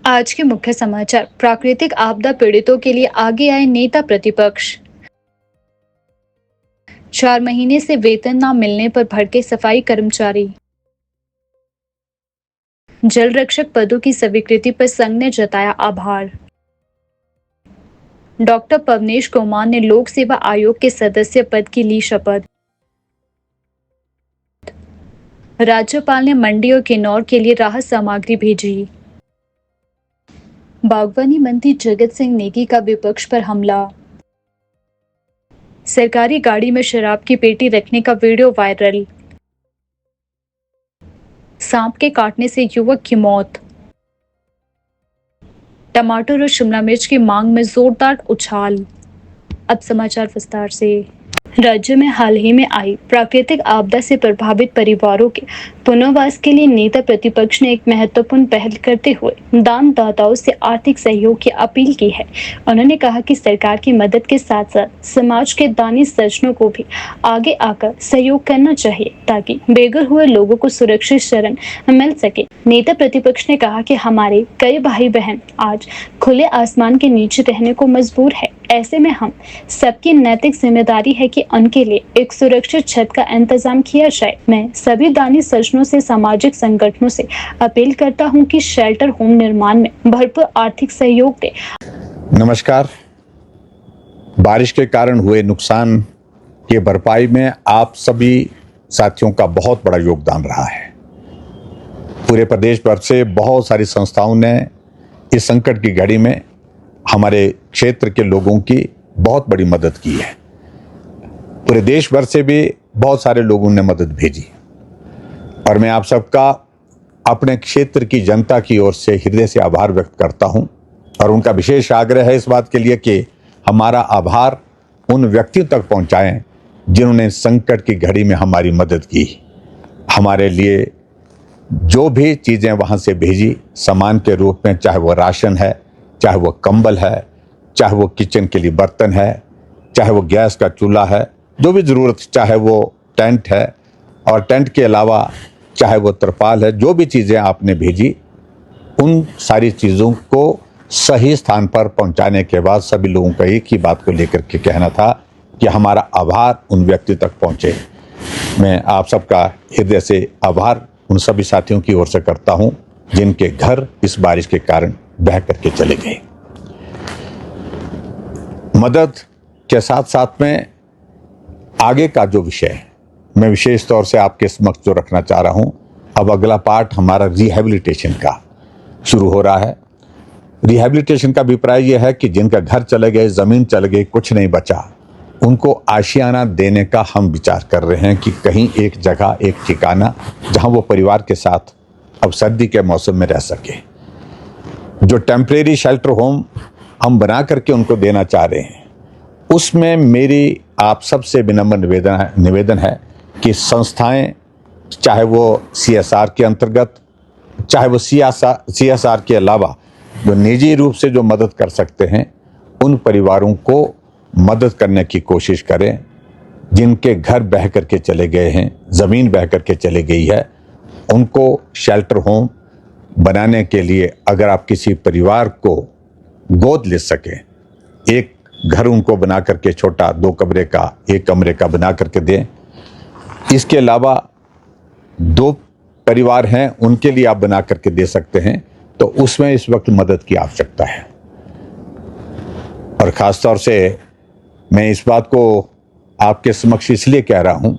आज के मुख्य समाचार। प्राकृतिक आपदा पीड़ितों के लिए आगे आए नेता प्रतिपक्ष। 4 महीने से वेतन न मिलने पर भड़के सफाई कर्मचारी। जल रक्षक पदों की स्वीकृति पर संघ ने जताया आभार। डॉक्टर पवनेश कुमार ने लोक सेवा आयोग के सदस्य पद की ली शपथ। राज्यपाल ने मंडी और किन्नौर के लिए राहत सामग्री भेजी। बागवानी मंत्री जगत सिंह नेगी का विपक्ष पर हमला। सरकारी गाड़ी में शराब की पेटी रखने का वीडियो वायरल। सांप के काटने से युवक की मौत। टमाटर और शिमला मिर्च की मांग में जोरदार उछाल। अब समाचार विस्तार से। राज्य में हाल ही में आई प्राकृतिक आपदा से प्रभावित परिवारों के पुनर्वास के लिए नेता प्रतिपक्ष ने एक महत्वपूर्ण पहल करते हुए दानदाताओं से आर्थिक सहयोग की अपील की है। उन्होंने कहा कि सरकार की मदद के साथ साथ समाज के दानी सज्जनों को भी आगे आकर सहयोग करना चाहिए ताकि बेघर हुए लोगों को सुरक्षित शरण मिल सके। नेता प्रतिपक्ष ने कहा कि हमारे कई भाई बहन आज खुले आसमान के नीचे रहने को मजबूर है। ऐसे में हम सबकी नैतिक जिम्मेदारी है कि उनके लिए एक सुरक्षित छत का इंतजाम किया जाए। मैं सभी दानी सज्जनों से, सामाजिक संगठनों से अपील करता हूं कि शेल्टर होम निर्माण में भरपूर आर्थिक सहयोग दें। नमस्कार। बारिश के कारण हुए नुकसान की भरपाई में आप सभी साथियों का बहुत बड़ा योगदान रहा है। पूरे प्रदेश भर से बहुत सारी संस्थाओं ने इस संकट की घड़ी में हमारे क्षेत्र के लोगों की बहुत बड़ी मदद की है। पूरे देश भर से भी बहुत सारे लोगों ने मदद भेजी और मैं आप सबका अपने क्षेत्र की जनता की ओर से हृदय से आभार व्यक्त करता हूं और उनका विशेष आग्रह है इस बात के लिए कि हमारा आभार उन व्यक्तियों तक पहुंचाएं जिन्होंने संकट की घड़ी में हमारी मदद की। हमारे लिए जो भी चीज़ें वहाँ से भेजी सामान के रूप में, चाहे वो राशन है, चाहे वो कंबल है, चाहे वो किचन के लिए बर्तन है, चाहे वो गैस का चूल्हा है, जो भी ज़रूरत, चाहे वो टेंट है और टेंट के अलावा चाहे वो तिरपाल है, जो भी चीज़ें आपने भेजी उन सारी चीज़ों को सही स्थान पर पहुंचाने के बाद सभी लोगों का एक ही बात को लेकर के कहना था कि हमारा आभार उन व्यक्ति तक पहुंचे। मैं आप सबका हृदय से आभार उन सभी साथियों की ओर से करता हूं जिनके घर इस बारिश के कारण बह करके चले गए। मदद के साथ साथ में आगे का जो विषय है मैं विशेष तौर से आपके समक्ष जो रखना चाह रहा हूं, अब अगला पार्ट हमारा रिहैबिलिटेशन का शुरू हो रहा है। रिहैबिलिटेशन का अभिप्राय यह है कि जिनका घर चले गए, जमीन चले गई, कुछ नहीं बचा, उनको आशियाना देने का हम विचार कर रहे हैं कि कहीं एक जगह, एक ठिकाना जहां वो परिवार के साथ अब सर्दी के मौसम में रह सके। जो टेम्परेरी शेल्टर होम हम बना करके उनको देना चाह रहे हैं, उसमें मेरी आप सबसे विनम्र निवेदन है कि संस्थाएं, चाहे वो CSR के अंतर्गत, चाहे वो CSR के अलावा जो निजी रूप से जो मदद कर सकते हैं, उन परिवारों को मदद करने की कोशिश करें जिनके घर बह करके चले गए हैं, ज़मीन बह करके चली गई है। उनको शेल्टर होम बनाने के लिए अगर आप किसी परिवार को गोद ले सकें, एक घर उनको बना करके छोटा 2 कमरे का, 1 कमरे का बना करके दें। इसके अलावा 2 परिवार हैं उनके लिए आप बना करके दे सकते हैं, तो उसमें इस वक्त मदद की आवश्यकता है। और ख़ास तौर से मैं इस बात को आपके समक्ष इसलिए कह रहा हूं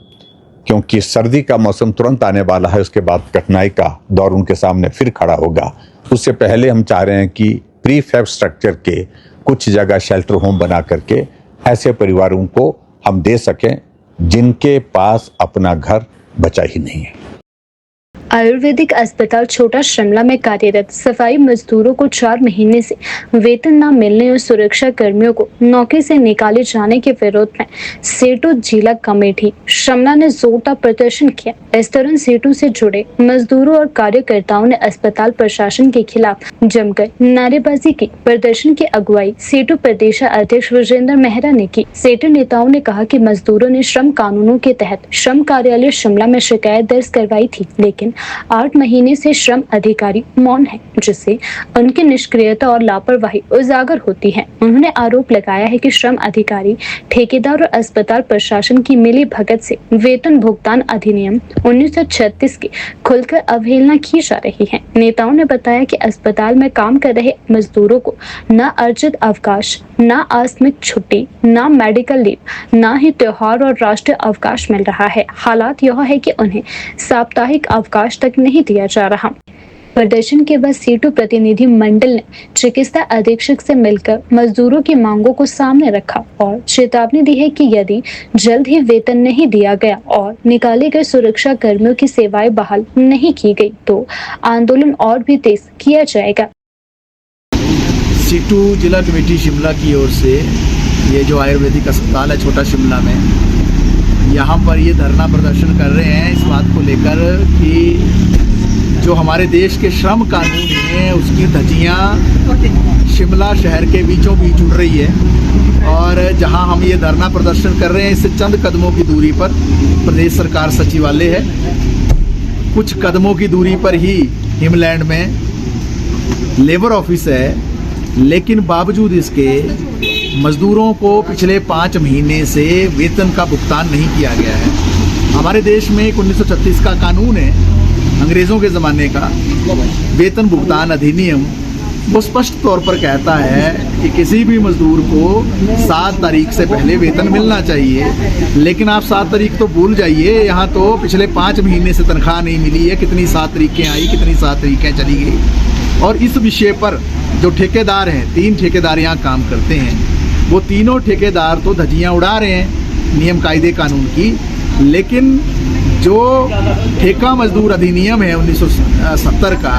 क्योंकि सर्दी का मौसम तुरंत आने वाला है, उसके बाद कठिनाई का दौर उनके सामने फिर खड़ा होगा। उससे पहले हम चाह रहे हैं कि प्रीफैब स्ट्रक्चर के कुछ जगह शेल्टर होम बना करके ऐसे परिवारों को हम दे सकें जिनके पास अपना घर बचा ही नहीं है। आयुर्वेदिक अस्पताल छोटा शिमला में कार्यरत सफाई मजदूरों को 4 महीने से वेतन न मिलने और सुरक्षा कर्मियों को नौकरी से निकाले जाने के विरोध में सेटू जिला कमेटी शिमला ने जोरदार प्रदर्शन किया। इस दौरान सेटू से जुड़े मजदूरों और कार्यकर्ताओं ने अस्पताल प्रशासन के खिलाफ जमकर नारेबाजी की। प्रदर्शन की अगुवाई सेटू प्रदेश अध्यक्ष विजेंद्र मेहरा ने की। सेटू नेताओं ने कहा कि मजदूरों ने श्रम कानूनों के तहत श्रम कार्यालय शिमला में शिकायत दर्ज करवाई थी, लेकिन 8 महीने से श्रम अधिकारी मौन हैं, जिससे उनकी निष्क्रियता और लापरवाही उजागर होती है। उन्होंने आरोप लगाया है कि श्रम अधिकारी, ठेकेदार और अस्पताल प्रशासन की मिली भगत से वेतन भुगतान अधिनियम 1936 की खुलकर अवहेलना की जा रही है। नेताओं ने बताया कि अस्पताल में काम कर रहे मजदूरों को न अर्जित अवकाश, न आकस्मिक छुट्टी, न मेडिकल लीव, न ही त्योहार और राष्ट्रीय अवकाश मिल रहा है। हालात यह है कि उन्हें साप्ताहिक अवकाश तक नहीं दिया जा रहा। प्रदर्शन के बाद सीटू प्रतिनिधि मंडल ने चिकित्सा अधीक्षक से मिलकर मजदूरों की मांगों को सामने रखा और चेतावनी दी है कि यदि जल्द ही वेतन नहीं दिया गया और निकाले गए सुरक्षा कर्मियों की सेवाएं बहाल नहीं की गई तो आंदोलन और भी तेज किया जाएगा। सीटू जिला कमेटी शिमला की ओर से ये जो आयुर्वेदिक अस्पताल है छोटा शिमला में, यहाँ पर ये धरना प्रदर्शन कर रहे हैं इस बात को लेकर कि जो हमारे देश के श्रम कानून हैं उसकी धज्जियाँ शिमला शहर के बीचों बीच उड़ रही है। और जहाँ हम ये धरना प्रदर्शन कर रहे हैं इससे चंद कदमों की दूरी पर प्रदेश सरकार सचिवालय है। कुछ कदमों की दूरी पर ही हिमलैंड में लेबर ऑफिस है, लेकिन बावजूद इसके मज़दूरों को पिछले 5 महीने से वेतन का भुगतान नहीं किया गया है। हमारे देश में एक 1936 का कानून है, अंग्रेज़ों के ज़माने का वेतन भुगतान अधिनियम। वो स्पष्ट तौर पर कहता है कि किसी भी मज़दूर को 7 तारीख से पहले वेतन मिलना चाहिए। लेकिन आप 7 तारीख तो भूल जाइए, यहाँ तो पिछले 5 महीने से तनख्वाह नहीं मिली है। कितनी 7 तारीखें आई, कितनी 7 तारीखें चली गई। और इस विषय पर जो ठेकेदार हैं, 3 ठेकेदार यहाँ काम करते हैं, वो तीनों ठेकेदार तो धज्जियाँ उड़ा रहे हैं नियम कायदे कानून की। लेकिन जो ठेका मजदूर अधिनियम है 1970 का,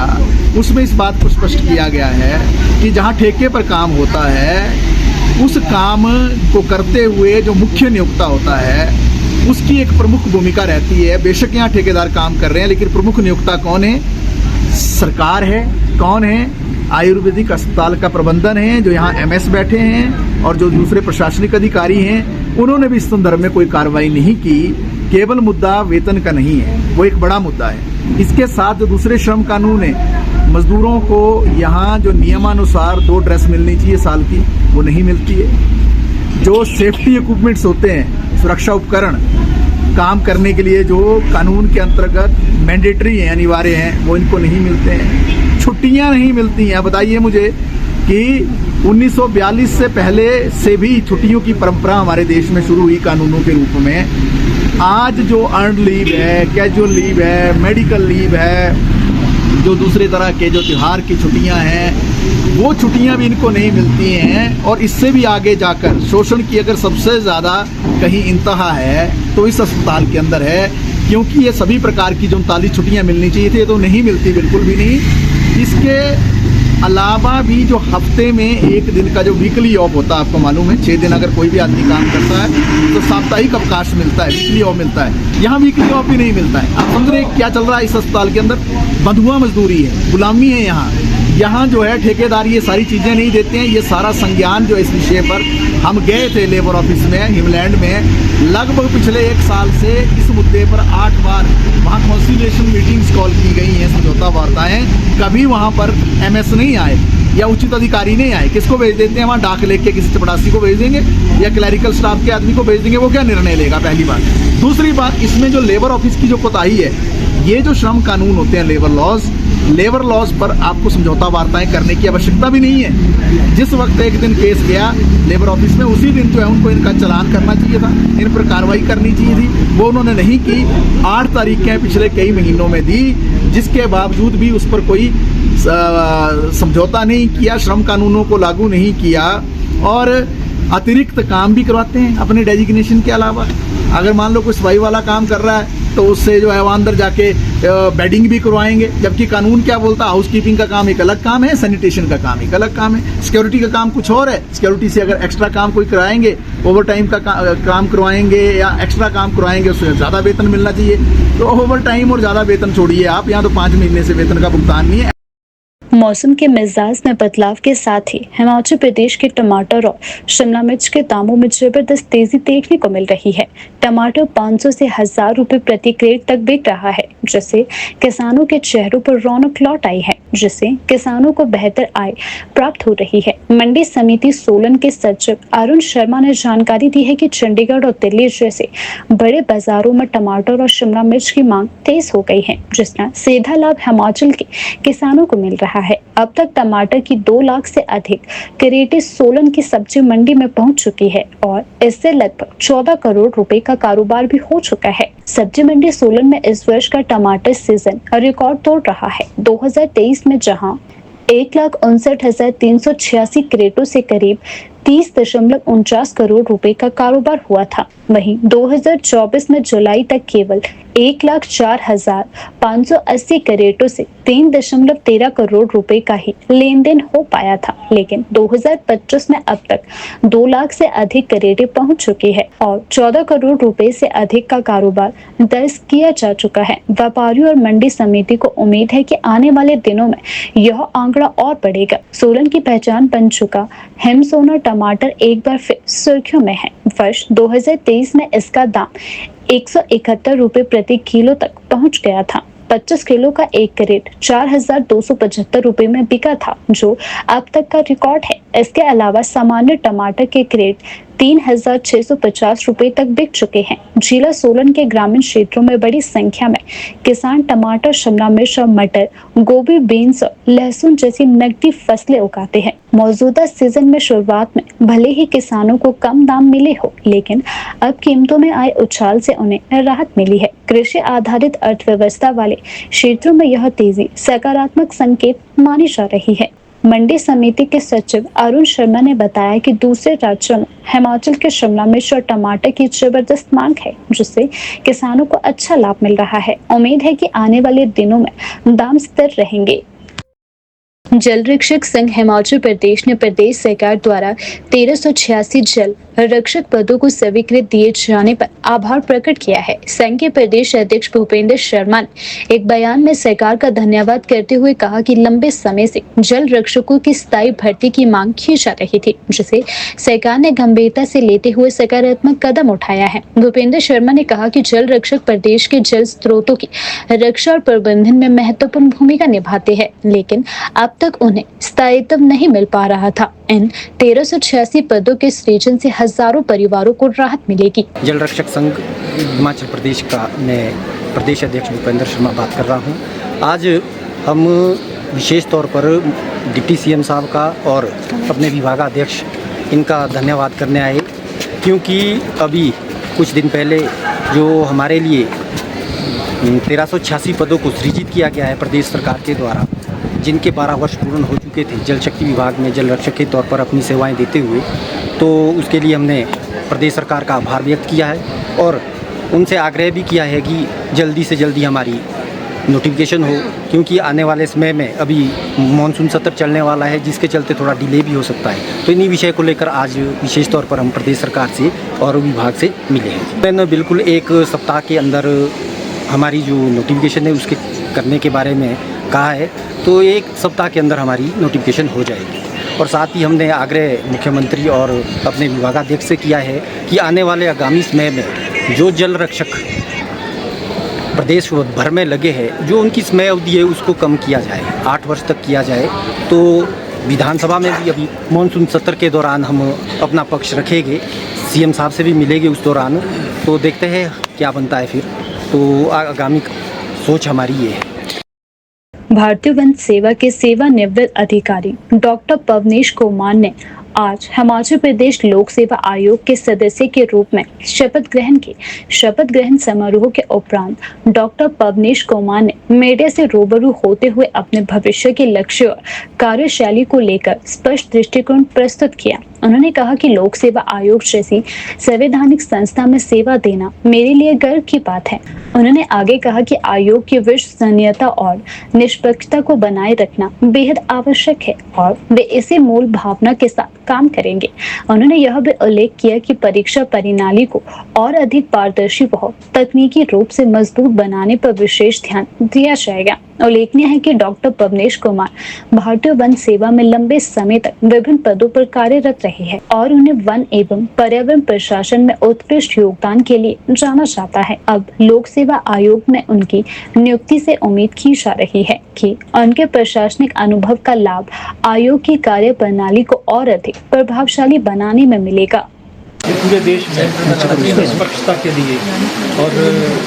उसमें इस बात को स्पष्ट किया गया है कि जहाँ ठेके पर काम होता है उस काम को करते हुए जो मुख्य नियोक्ता होता है उसकी एक प्रमुख भूमिका रहती है। बेशक यहाँ ठेकेदार काम कर रहे हैं, लेकिन प्रमुख नियोक्ता कौन है? सरकार है। कौन है? आयुर्वेदिक अस्पताल का प्रबंधन है, जो यहाँ MS बैठे हैं, और जो दूसरे प्रशासनिक अधिकारी हैं, उन्होंने भी इस संदर्भ में कोई कार्रवाई नहीं की। केवल मुद्दा वेतन का नहीं है, वो एक बड़ा मुद्दा है। इसके साथ जो दूसरे श्रम कानून है, मजदूरों को यहाँ जो नियमानुसार 2 ड्रेस मिलनी चाहिए साल की, वो नहीं मिलती है। जो सेफ्टी इक्विपमेंट्स होते हैं, सुरक्षा उपकरण काम करने के लिए जो कानून के अंतर्गत मैंडेटरी हैं, अनिवार्य हैं, वो इनको नहीं मिलते हैं। छुट्टियां नहीं मिलती हैं। बताइए मुझे कि 1942 से पहले से भी छुट्टियों की परंपरा हमारे देश में शुरू हुई कानूनों के रूप में। आज जो अर्नड लीव है, कैजुअल लीव है, मेडिकल लीव है, जो दूसरे तरह के जो त्यौहार की छुट्टियां हैं, वो छुट्टियां भी इनको नहीं मिलती हैं। और इससे भी आगे जाकर शोषण की अगर सबसे ज़्यादा कहीं इंतहा है तो इस अस्पताल के अंदर है, क्योंकि ये सभी प्रकार की जो 39 छुट्टियां मिलनी चाहिए थी तो नहीं मिलती, बिल्कुल भी नहीं। इसके अलावा भी जो हफ्ते में 1 दिन का जो वीकली ऑफ होता है, आपको मालूम है 6 दिन अगर कोई भी आदमी काम करता है तो साप्ताहिक अवकाश मिलता है, वीकली ऑफ मिलता है। यहाँ वीकली ऑफ भी नहीं मिलता है। आप समझ रहे हैं क्या चल रहा है इस अस्पताल के अंदर? बंधुआ मजदूरी है, गुलामी है। यहाँ जो है ठेकेदार ये सारी चीज़ें नहीं देते हैं। ये सारा संज्ञान जो इस विषय पर हम गए थे लेबर ऑफिस में हिमलैंड में, लगभग पिछले 1 साल से इस मुद्दे पर 8 बार वहाँ कॉन्सिलिएशन मीटिंग्स कॉल की गई हैं, समझौता वार्ताएं। कभी वहाँ पर MS नहीं आए या उचित अधिकारी नहीं आए। किसको भेज देते हैं वहाँ? डाक लेके किसी चपड़ासी को भेज देंगे या क्लैरिकल स्टाफ के आदमी को भेज देंगे। वो क्या निर्णय लेगा? पहली बात। दूसरी बात, इसमें जो लेबर ऑफिस की जो कोताही है, ये जो श्रम कानून होते हैं लेबर लॉज पर आपको समझौता वार्ताएं करने की आवश्यकता भी नहीं है। जिस वक्त एक दिन केस गया लेबर ऑफिस में, उसी दिन जो है उनको इनका चालान करना चाहिए था, इन पर कार्रवाई करनी चाहिए थी। वो उन्होंने नहीं की। 8 तारीखें पिछले कई महीनों में दी, जिसके बावजूद भी उस पर कोई समझौता नहीं किया, श्रम कानूनों को लागू नहीं किया और अतिरिक्त काम भी करवाते हैं अपने डेजिग्नेशन के अलावा। अगर मान लो कोई सफाई वाला काम कर रहा है तो उससे जो है वहाँ अंदर जाके बेडिंग भी करवाएंगे, जबकि कानून क्या बोलता है? हाउसकीपिंग का काम एक अलग काम है, सैनिटेशन का काम एक अलग काम है, सिक्योरिटी का काम कुछ और है। सिक्योरिटी से अगर एक्स्ट्रा काम कोई कराएंगे, ओवर टाइम का काम करवाएंगे या एक्स्ट्रा काम करवाएंगे, उससे ज़्यादा वेतन मिलना चाहिए। तो ओवर टाइम और ज़्यादा वेतन छोड़िए आप, यहाँ तो 5 महीने से वेतन का भुगतान नहीं है। मौसम के मिजाज में बदलाव के साथ ही हिमाचल प्रदेश के टमाटर और शिमला मिर्च के दामों में जबरदस्त तेजी देखने को मिल रही है। टमाटर 500 से 1000 रुपए प्रति क्रेट तक बिक रहा है, जिससे किसानों के चेहरों पर रौनक लौट आई है, जिससे किसानों को बेहतर आय प्राप्त हो रही है। मंडी समिति सोलन के सचिव अरुण शर्मा ने जानकारी दी है कि चंडीगढ़ और दिल्ली जैसे बड़े बाजारों में टमाटर और शिमला मिर्च की मांग तेज हो गई है, जिसका सीधा लाभ हिमाचल के किसानों को मिल रहा है। अब तक टमाटर की 2 लाख से अधिक क्रेटें सोलन की सब्जी मंडी में पहुंच चुकी है और इससे लगभग 14 करोड़ रुपए का कारोबार भी हो चुका है। सब्जी मंडी सोलन में इस वर्ष का टमाटर सीजन रिकॉर्ड तोड़ रहा है। 2023 में जहां 1,59,386 क्रेटों से करीब 30.49 करोड़ रुपए का कारोबार हुआ था, वहीं 2024 में जुलाई तक केवल 1,04,580 क्रेटों से 3.13 करोड़ रुपए का ही लेन देन हो पाया था। लेकिन 2025 में अब तक 2 लाख से अधिक क्रेटें पहुंच चुकी है और 14 करोड़ रुपए से अधिक का कारोबार दर्ज किया जा चुका है। व्यापारियों और मंडी समिति को उम्मीद है कि आने वाले दिनों में यह आंकड़ा और बढ़ेगा। सोलन की पहचान बन चुका हिमसोना टमाटर एक बार फिर सुर्खियों में है। वर्ष 2023 में इसका दाम 171 रुपए प्रति किलो तक पहुंच गया था। 25 किलो का एक क्रेट 4,275 रुपए में बिका था, जो अब तक का रिकॉर्ड है। इसके अलावा सामान्य टमाटर के क्रेट 3,650 रुपए तक बिक चुके हैं। जिला सोलन के ग्रामीण क्षेत्रों में बड़ी संख्या में किसान टमाटर, शिमला मिर्च और मटर, गोभी, बीन्स और लहसुन जैसी नकदी फसलें उगाते हैं। मौजूदा सीजन में शुरुआत में भले ही किसानों को कम दाम मिले हो, लेकिन अब कीमतों में आए उछाल से उन्हें राहत मिली है। कृषि आधारित अर्थव्यवस्था वाले क्षेत्रों में यह तेजी सकारात्मक संकेत मानी जा रही है। मंडी समिति के सचिव अरुण शर्मा ने बताया कि दूसरे राज्यों में हिमाचल के शिमला मिर्च और टमाटर की जबरदस्त मांग है, जिससे किसानों को अच्छा लाभ मिल रहा है। उम्मीद है कि आने वाले दिनों में दाम स्थिर रहेंगे। जल रक्षक संघ हिमाचल प्रदेश ने प्रदेश सरकार द्वारा 1386 जल रक्षक पदों को स्वीकृत दिए जाने पर आभार प्रकट किया है। संघ के प्रदेश अध्यक्ष भूपेंद्र शर्मा ने एक बयान में सरकार का धन्यवाद करते हुए कहा कि लंबे समय से जल रक्षकों की स्थायी भर्ती की मांग की जा रही थी, जिसे सरकार ने गंभीरता से लेते हुए सकारात्मक कदम उठाया है। भूपेंद्र शर्मा ने कहा कि जल रक्षक प्रदेश के जल स्रोतों की रक्षा और प्रबंधन में महत्वपूर्ण भूमिका निभाते हैं, लेकिन अब तक उन्हें स्थायित्व नहीं मिल पा रहा था। इन 1386 पदों के सृजन से हजारों परिवारों को राहत मिलेगी। जल रक्षक संघ हिमाचल प्रदेश का मैं प्रदेश अध्यक्ष भूपेंद्र शर्मा बात कर रहा हूं। आज हम विशेष तौर पर डिप्टी सीएम साहब का और अपने विभागाध्यक्ष इनका धन्यवाद करने आए, क्योंकि अभी कुछ दिन पहले जो हमारे लिए 1386 पदों को सृजित किया गया है प्रदेश सरकार के द्वारा, जिनके 12 वर्ष पूर्ण हो चुके थे जल शक्ति विभाग में जल रक्षक के तौर पर अपनी सेवाएं देते हुए, तो उसके लिए हमने प्रदेश सरकार का आभार व्यक्त किया है और उनसे आग्रह भी किया है कि जल्दी से जल्दी हमारी नोटिफिकेशन हो, क्योंकि आने वाले समय में अभी मानसून सत्र चलने वाला है, जिसके चलते थोड़ा डिले भी हो सकता है। तो इन्हीं विषय को लेकर आज विशेष तौर पर हम प्रदेश सरकार से और विभाग से मिले हैं। मैंने बिल्कुल एक सप्ताह के अंदर हमारी जो नोटिफिकेशन है उसके करने के बारे में कहा है, तो एक सप्ताह के अंदर हमारी नोटिफिकेशन हो जाएगी। और साथ ही हमने आग्रह मुख्यमंत्री और अपने विभागाध्यक्ष से किया है कि आने वाले आगामी समय में जो जल रक्षक प्रदेश भर में लगे हैं, जो उनकी समय अवधि है उसको कम किया जाए, 8 वर्ष तक किया जाए। तो विधानसभा में भी अभी मानसून सत्र के दौरान हम अपना पक्ष रखेंगे, सीएम साहब से भी मिलेंगे उस दौरान, तो देखते हैं क्या बनता है फिर। तो आगामी सोच हमारी ये है। भारतीय वन सेवा के सेवानिवृत्त अधिकारी डॉक्टर पवनेश कुमार ने आज हिमाचल प्रदेश लोक सेवा आयोग के सदस्य के रूप में शपथ ग्रहण की। शपथ ग्रहण समारोह के उपरांत डॉक्टर पवनेश कुमार ने मीडिया से रूबरू होते हुए अपने भविष्य के लक्ष्य और कार्यशैली को लेकर स्पष्ट दृष्टिकोण प्रस्तुत किया। उन्होंने कहा कि लोक सेवा आयोग जैसी संवैधानिक संस्था में सेवा देना मेरे लिए गर्व की बात है। उन्होंने आगे कहा कि आयोग की विश्वसनीयता और निष्पक्षता को बनाए रखना बेहद आवश्यक है और वे इसी मूल भावना के साथ काम करेंगे। उन्होंने यह भी उल्लेख किया कि परीक्षा प्रणाली को और अधिक पारदर्शी व तकनीकी रूप से मजबूत बनाने पर विशेष ध्यान दिया जाएगा। उल्लेखनीय है कि डॉक्टर पवनेश कुमार भारतीय वन सेवा में लंबे समय तक विभिन्न पदों पर कार्यरत रहे हैं और उन्हें वन एवं पर्यावरण प्रशासन में उत्कृष्ट योगदान के लिए जाना जाता है। अब लोक सेवा आयोग में उनकी नियुक्ति से उम्मीद की जा रही है कि उनके प्रशासनिक अनुभव का लाभ आयोग की कार्य प्रणाली को और अधिक प्रभावशाली बनाने में मिलेगा। पूरे देश में निष्पक्षता के लिए और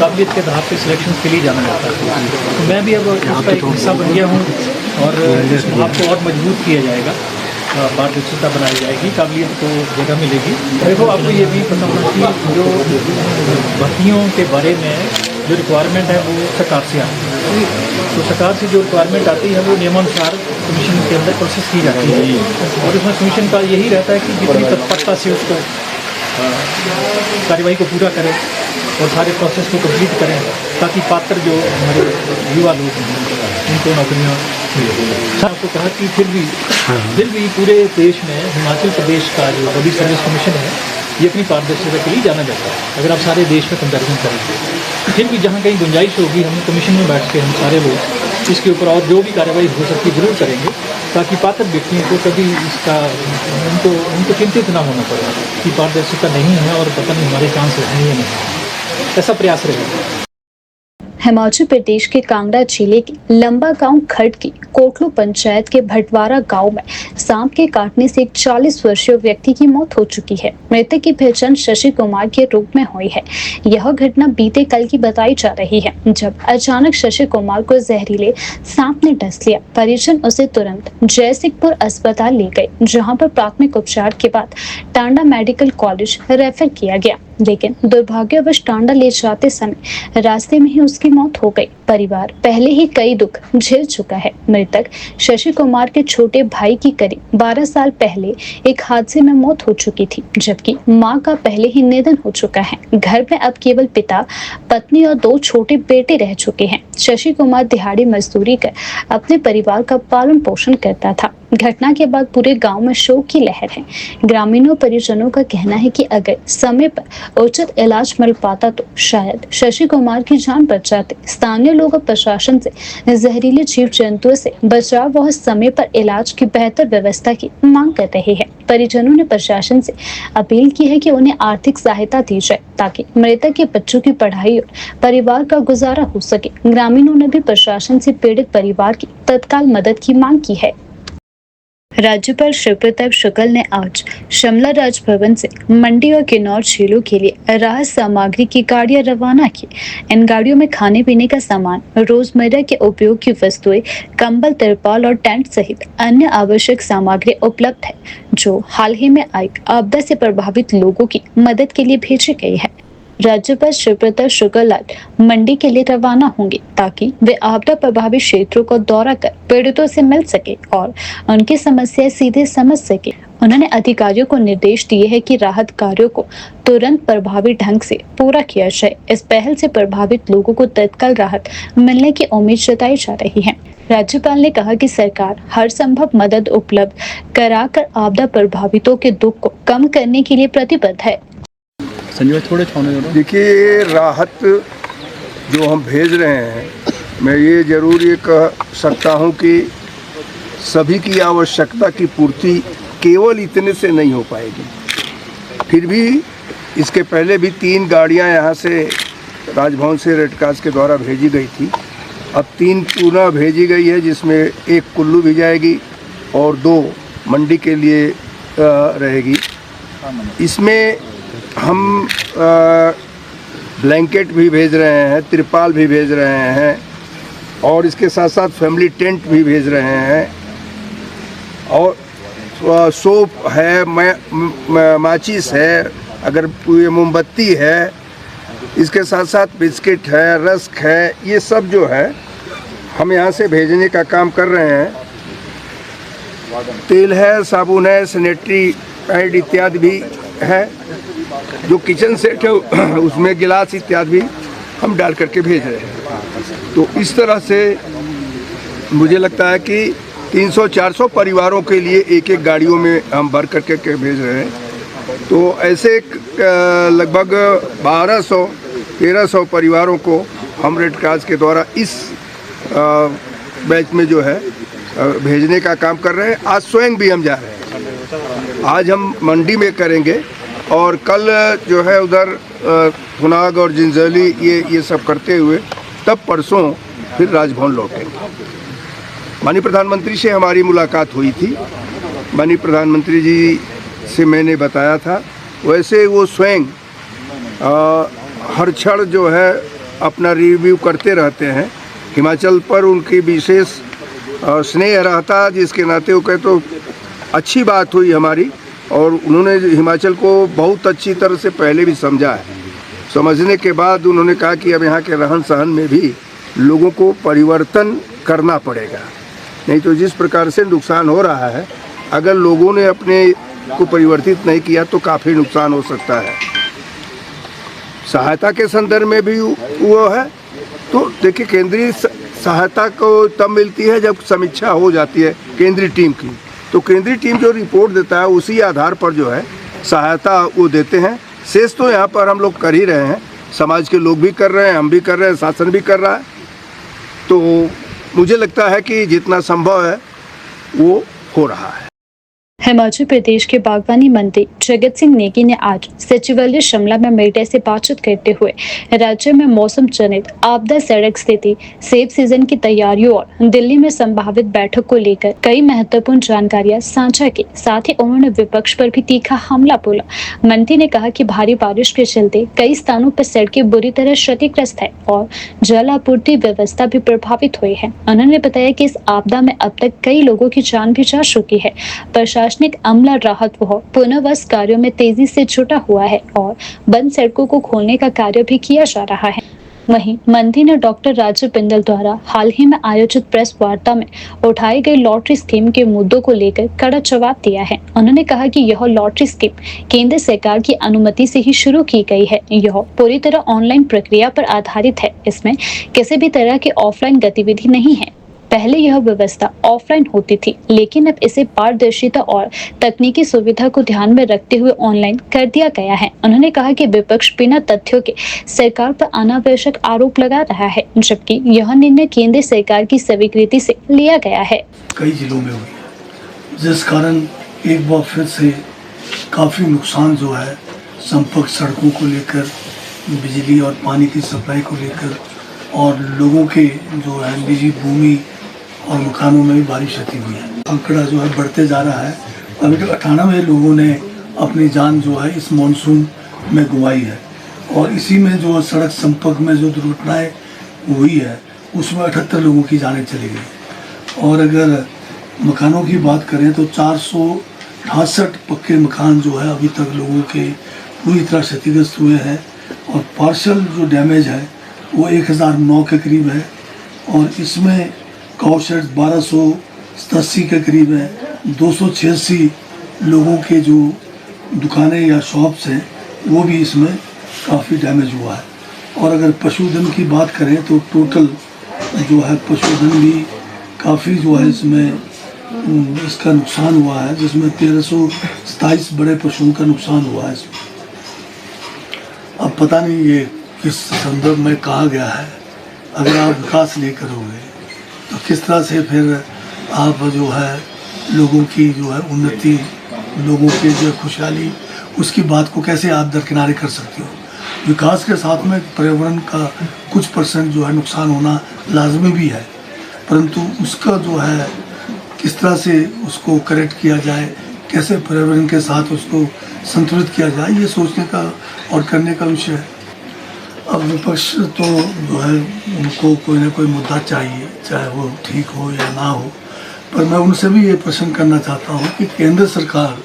काबिलियत के आधार पर सिलेक्शन के लिए जाना जाता है। तो मैं भी अब उसका एक हिस्सा बन गया हूँ और इस भाव को और मजबूत किया जाएगा, पारदर्शिता बनाई जाएगी, काबिलियत को जगह मिलेगी। देखो, आपको ये भी पता होना कि जो भर्तियों के बारे में जो रिक्वायरमेंट है वो सरकार से आती है, तो सरकार से जो रिक्वायरमेंट आती है वो नियमानुसार कमीशन के अंदर प्रोसेस की जाती है और उसमें कमीशन का यही रहता है कि जितनी तत्परता से उसको कार्यवाही को पूरा करें और सारे प्रोसेस को कंप्लीट करें ताकि पात्र जो हमारे युवा लोग हैं उनको नौकरियाँ मिलें। आपको कहा कि फिर भी पूरे देश में हिमाचल प्रदेश का जो पब्लिक सर्विस कमीशन है ये अपनी पारदर्शिता के लिए जाना जाता है। अगर आप सारे देश में कंपैरिजन करेंगे फिर भी जहाँ कहीं गुंजाइश होगी हम कमीशन में बैठ के हम सारे लोग इसके ऊपर और जो भी कार्रवाई हो सकती है जरूर करेंगे ताकि पात्र व्यक्तियों को कभी इसका उनको चिंतित ना होना पड़े कि पारदर्शिता नहीं है और पता नहीं हमारे चांस हैं या नहीं। ऐसा प्रयास रहेगा। हिमाचल प्रदेश के कांगड़ा जिले के लंबा गांव खड्ड की कोटलू पंचायत के भटवारा गांव में सांप के काटने से एक 40 वर्षीय व्यक्ति की मौत हो चुकी है। मृतक की पहचान शशि कुमार के रूप में हुई है। यह घटना बीते कल की बताई जा रही है जब अचानक शशि कुमार को जहरीले सांप ने डस लिया। परिजन उसे तुरंत जयसिंहपुर अस्पताल ले गए जहाँ पर प्राथमिक उपचार के बाद टांडा मेडिकल कॉलेज रेफर किया गया, लेकिन दुर्भाग्यवश टांडा ले जाते समय रास्ते में ही उसकी मौत हो गई। परिवार पहले ही कई दुख झेल चुका है। मृतक शशि कुमार के छोटे भाई की करीब 12 साल पहले एक हादसे में मौत हो चुकी थी, जबकि मां का पहले ही निधन हो चुका है। घर में अब केवल पिता, पत्नी और 2 छोटे बेटे रह चुके हैं। शशि कुमार दिहाड़ी मजदूरी कर अपने परिवार का पालन पोषण करता था। घटना के बाद पूरे गांव में शोक की लहर है। ग्रामीणों परिजनों का कहना है कि अगर समय पर उचित इलाज मिल पाता तो शायद शशि कुमार की जान बच जाती। स्थानीय लोग प्रशासन से जहरीले जीव जंतुओं से बचाव और समय पर इलाज की बेहतर व्यवस्था की मांग कर रहे हैं। परिजनों ने प्रशासन से अपील की है कि उन्हें आर्थिक सहायता दी जाए ताकि मृतक के बच्चों की पढ़ाई और परिवार का गुजारा हो सके। ग्रामीणों ने भी प्रशासन से पीड़ित परिवार की तत्काल मदद की मांग की है। राज्यपाल शिव प्रताप शुक्ल ने आज शिमला राजभवन से मंडी और किन्नौर झीलों के लिए राहत सामग्री की गाड़ियां रवाना की। इन गाड़ियों में खाने पीने का सामान, रोजमर्रा के उपयोग की वस्तुएं, कंबल, तिरपाल और टेंट सहित अन्य आवश्यक सामग्री उपलब्ध है जो हाल ही में आई आपदा से प्रभावित लोगों की मदद के लिए भेजी गई है। राज्यपाल शिव प्रताप शुक्ल आज मंडी के लिए रवाना होंगे ताकि वे आपदा प्रभावित क्षेत्रों को दौरा कर पीड़ितों से मिल सके और उनकी समस्याएं सीधे समझ सके। उन्होंने अधिकारियों को निर्देश दिए हैं कि राहत कार्यों को तुरंत प्रभावी ढंग से पूरा किया जाए। इस पहल से प्रभावित लोगों को तत्काल राहत मिलने की उम्मीद जताई जा रही है। राज्यपाल ने कहा कि सरकार हर संभव मदद उपलब्ध कराकर आपदा प्रभावितों के दुख को कम करने के लिए प्रतिबद्ध है। संजय थोड़े छोड़े। देखिए, राहत जो हम भेज रहे हैं, मैं ये ज़रूर ये कह सकता हूँ कि सभी की आवश्यकता की पूर्ति केवल इतने से नहीं हो पाएगी। फिर भी इसके पहले भी 3 गाड़ियाँ यहाँ से राजभवन से रेड क्रॉस के द्वारा भेजी गई थी। अब 3 पुनः भेजी गई है, जिसमें 1 कुल्लू भी जाएगी और 2 मंडी के लिए रहेगी। इसमें हम ब्लैंकेट भी भेज रहे हैं, तिरपाल भी भेज रहे हैं और इसके साथ साथ फैमिली टेंट भी भेज रहे हैं और सोप है, माचिस है, अगर मोमबत्ती है, इसके साथ साथ बिस्किट है, रस्क है, ये सब जो है हम यहाँ से भेजने का काम कर रहे हैं। तेल है, साबुन है, सैनिटरी पैड इत्यादि भी है। जो किचन सेट है उसमें गिलास इत्यादि भी हम डाल करके भेज रहे हैं। तो इस तरह से मुझे लगता है कि 300-400 परिवारों के लिए एक गाड़ियों में हम भर करके भेज रहे हैं। तो ऐसे लगभग 1200-1300 परिवारों को हम रेड क्रॉस के द्वारा इस बैच में जो है भेजने का काम कर रहे हैं। आज स्वयं भी हम जा रहे हैं। आज हम मंडी में करेंगे और कल जो है उधर थुनाग और जिंजौली ये सब करते हुए तब परसों फिर राजभवन लौटेंगे। माननीय प्रधानमंत्री से हमारी मुलाकात हुई थी। माननीय प्रधानमंत्री जी से मैंने बताया था, वैसे वो स्वयं हर क्षण जो है अपना रिव्यू करते रहते हैं। हिमाचल पर उनकी विशेष स्नेह रहता, जिसके नाते वो कहे तो अच्छी बात हुई हमारी, और उन्होंने हिमाचल को बहुत अच्छी तरह से पहले भी समझा है। समझने के बाद उन्होंने कहा कि अब यहाँ के रहन सहन में भी लोगों को परिवर्तन करना पड़ेगा, नहीं तो जिस प्रकार से नुकसान हो रहा है, अगर लोगों ने अपने को परिवर्तित नहीं किया तो काफ़ी नुकसान हो सकता है। सहायता के संदर्भ में भी वो है, तो देखिए केंद्रीय सहायता को तब मिलती है जब समीक्षा हो जाती है केंद्रीय टीम की, तो केंद्रीय टीम जो रिपोर्ट देता है उसी आधार पर जो है सहायता वो देते हैं। शेष तो यहाँ पर हम लोग कर ही रहे हैं, समाज के लोग भी कर रहे हैं, हम भी कर रहे हैं, शासन भी कर रहा है। तो मुझे लगता है कि जितना संभव है वो हो रहा है। हिमाचल प्रदेश के बागवानी मंत्री जगत सिंह नेगी ने आज सचिवालय शिमला में मीडिया से बातचीत करते हुए राज्य में मौसम जनित आपदा, सड़क स्थिति, सेब सीजन की तैयारियों और दिल्ली में संभावित बैठक को लेकर कई महत्वपूर्ण जानकारियां साझा की। साथ ही उन्होंने विपक्ष पर भी तीखा हमला बोला। मंत्री ने कहा कि भारी बारिश के चलते कई स्थानों पर सड़कें बुरी तरह क्षतिग्रस्त है और जल आपूर्ति व्यवस्था भी प्रभावित हुई है। उन्होंने बताया कि इस आपदा में अब तक कई लोगों की जान भी जा चुकी है। प्रशासनिक अमला राहत व पुनर्वास कार्यों में तेजी से जुटा हुआ है और बंद सड़कों को खोलने का कार्य भी किया जा रहा है। वहीं मंत्री ने डॉक्टर राजीव बिंदल द्वारा हाल ही में आयोजित प्रेस वार्ता में उठाई गई लॉटरी स्कीम के मुद्दों को लेकर कड़ा जवाब दिया है। उन्होंने कहा कि यह लॉटरी स्कीम केंद्र सरकार की अनुमति से ही शुरू की गई है। यह पूरी तरह ऑनलाइन प्रक्रिया पर आधारित है। इसमें किसी भी तरह की ऑफलाइन गतिविधि नहीं है। पहले यह व्यवस्था ऑफलाइन होती थी, लेकिन अब इसे पारदर्शिता और तकनीकी सुविधा को ध्यान में रखते हुए ऑनलाइन कर दिया गया है। उन्होंने कहा कि विपक्ष बिना तथ्यों के सरकार पर अनावश्यक आरोप लगा रहा है, जबकि यह निर्णय केंद्र सरकार की स्वीकृति से लिया गया है। कई जिलों में हुई, जिस कारण एक बार फिर से काफ़ी नुकसान जो है संपर्क सड़कों को लेकर, बिजली और पानी की सप्लाई को लेकर, और लोगों के जो है निजी भूमि और मकानों में भी भारी क्षति हुई है। आंकड़ा जो है बढ़ते जा रहा है। अभी तक 98 लोगों ने अपनी जान जो है इस मानसून में गंवाई है, और इसी में जो सड़क संपर्क में जो दुर्घटनाएं हुई है उसमें 78 लोगों की जानें चली गई। और अगर मकानों की बात करें तो 468 पक्के मकान जो है अभी तक लोगों के पूरी तरह क्षतिग्रस्त हुए हैं, और पार्शल जो डैमेज है वो 1009 के करीब है, और इसमें काउशेड 1287 के करीब है। 286 लोगों के जो दुकानें या शॉप्स हैं वो भी इसमें काफ़ी डैमेज हुआ है। और अगर पशुधन की बात करें तो टोटल जो है पशुधन भी काफ़ी जो है इसमें इसका नुकसान हुआ है, जिसमें 1327 बड़े पशुओं का नुकसान हुआ है इसमें। अब पता नहीं ये किस संदर्भ में कहा गया है। अगर आप विकास नहीं करोगे तो किस तरह से फिर आप जो है लोगों की जो है उन्नति, लोगों की जो खुशहाली, उसकी बात को कैसे आप दरकिनारे कर सकते हो। विकास के साथ में पर्यावरण का कुछ % जो है नुकसान होना लाजमी भी है, परंतु उसका जो है किस तरह से उसको करेक्ट किया जाए, कैसे पर्यावरण के साथ उसको संतुलित किया जाए, ये सोचने का और करने का विषय है। अब विपक्ष तो जो है उनको कोई ना कोई मुद्दा चाहिए, चाहे वो ठीक हो या ना हो, पर मैं उनसे भी ये प्रश्न करना चाहता हूँ कि केंद्र सरकार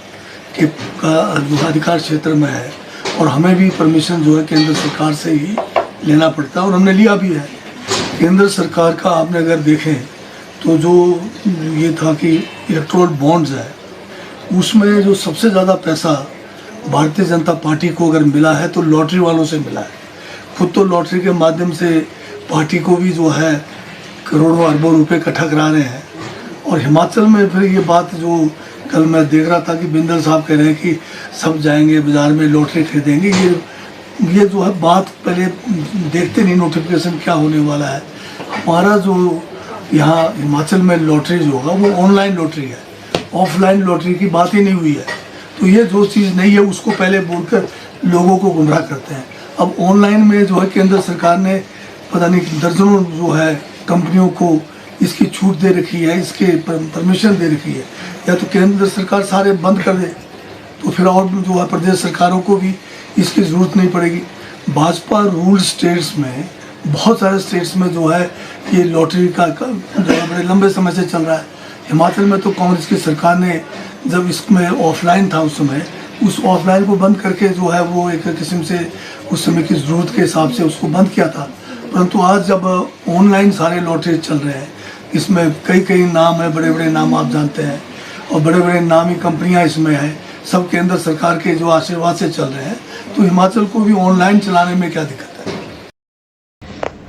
के का जो अधिकार क्षेत्र में है, और हमें भी परमिशन जो है केंद्र सरकार से ही लेना पड़ता है, और हमने लिया भी है। केंद्र सरकार का आपने अगर देखें तो जो ये था कि इलेक्टोरल बॉन्ड्स है, उसमें जो सबसे ज़्यादा पैसा भारतीय जनता पार्टी को अगर मिला है तो लॉटरी वालों से मिला है। खुद तो लॉटरी के माध्यम से पार्टी को भी जो है करोड़ों अरबों रुपए इकट्ठा करा रहे हैं। और हिमाचल में फिर ये बात जो कल मैं देख रहा था कि बिंदल साहब कह रहे हैं कि सब जाएंगे बाज़ार में लॉटरी खरीदेंगे, ये जो है बात पहले देखते नहीं नोटिफिकेशन क्या होने वाला है। हमारा जो यहाँ हिमाचल में लॉटरी जो होगा वो ऑनलाइन लॉटरी है, ऑफलाइन लॉटरी की बात ही नहीं हुई है। तो ये जो चीज़ नहीं है उसको पहले बोलकर लोगों को गुमराह करते हैं। अब ऑनलाइन में जो है केंद्र सरकार ने पता नहीं दर्जनों जो है कंपनियों को इसकी छूट दे रखी है, इसके परमिशन दे रखी है। या तो केंद्र सरकार सारे बंद कर दे तो फिर और जो है प्रदेश सरकारों को भी इसकी ज़रूरत नहीं पड़ेगी। भाजपा रूल स्टेट्स में, बहुत सारे स्टेट्स में जो है ये लॉटरी का जो है बड़े लंबे समय से चल रहा है। हिमाचल में तो कांग्रेस की सरकार ने जब इसमें ऑफलाइन था उस समय, उस ऑफलाइन को बंद करके जो है वो एक किस्म से उस समय की ज़रूरत के हिसाब से उसको बंद किया था। परंतु आज जब ऑनलाइन सारे लॉटरी चल रहे हैं, इसमें कई कई नाम है, बड़े बड़े नाम आप जानते हैं, और बड़े बड़े नामी कंपनियां इसमें हैं, सब केंद्र सरकार के जो आशीर्वाद से चल रहे हैं, तो हिमाचल को भी ऑनलाइन चलाने में क्या दिक्कत है।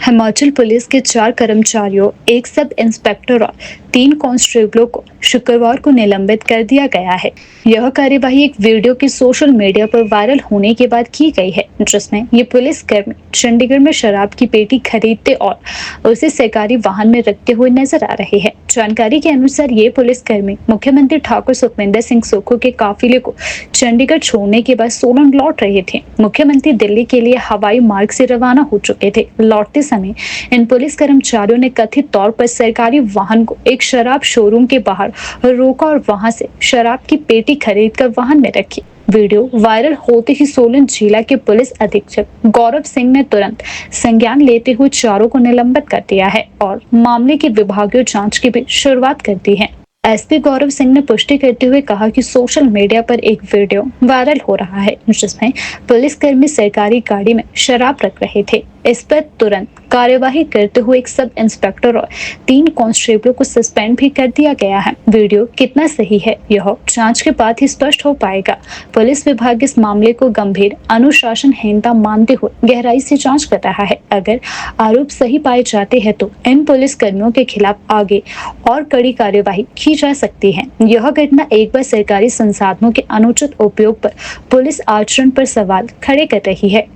हिमाचल पुलिस के 4 कर्मचारियों, 1 सब इंस्पेक्टर और 3 कांस्टेबलों को शुक्रवार को निलंबित कर दिया गया है। यह कार्यवाही एक वीडियो की सोशल मीडिया पर वायरल होने के बाद की गई है, जिसमें ये पुलिसकर्मी चंडीगढ़ में शराब की पेटी खरीदते और उसे सरकारी वाहन में रखते हुए नजर आ रहे हैं। जानकारी के अनुसार ये पुलिसकर्मी मुख्यमंत्री ठाकुर सुखविंदर सिंह सुक्खू के काफिले को चंडीगढ़ छोड़ने के बाद सोलन लौट रहे थे। मुख्यमंत्री दिल्ली के लिए हवाई मार्ग से रवाना हो चुके थे। लौटते समय इन पुलिस कर्मचारियों ने कथित तौर पर सरकारी वाहन को एक शराब शोरूम के बाहर रोका और वहां से शराब की पेटी खरीदकर वाहन में रखी। वीडियो वायरल होते ही सोलन जिला के पुलिस अधीक्षक गौरव सिंह ने तुरंत संज्ञान लेते हुए चारों को निलंबित कर दिया है और मामले की विभागीय जांच की भी शुरुआत कर दी है। एसपी गौरव सिंह ने पुष्टि करते हुए कहा कि सोशल मीडिया पर एक वीडियो वायरल हो रहा है जिसमें पुलिसकर्मी सरकारी गाड़ी में शराब रख रहे थे। इस पर तुरंत कार्यवाही करते हुए 1 सब इंस्पेक्टर और 3 कांस्टेबलों को सस्पेंड भी कर दिया गया है। वीडियो कितना सही है यह जांच के बाद ही स्पष्ट हो पाएगा। पुलिस विभाग इस मामले को गंभीर अनुशासनहीनता मानते हुए गहराई से जांच कर रहा है। अगर आरोप सही पाए जाते हैं तो इन पुलिस कर्मियों के खिलाफ आगे और कड़ी कार्यवाही की जा सकती है। यह घटना एक बार सरकारी संसाधनों के अनुचित उपयोग पर पुलिस आचरण पर सवाल खड़े कर रही है।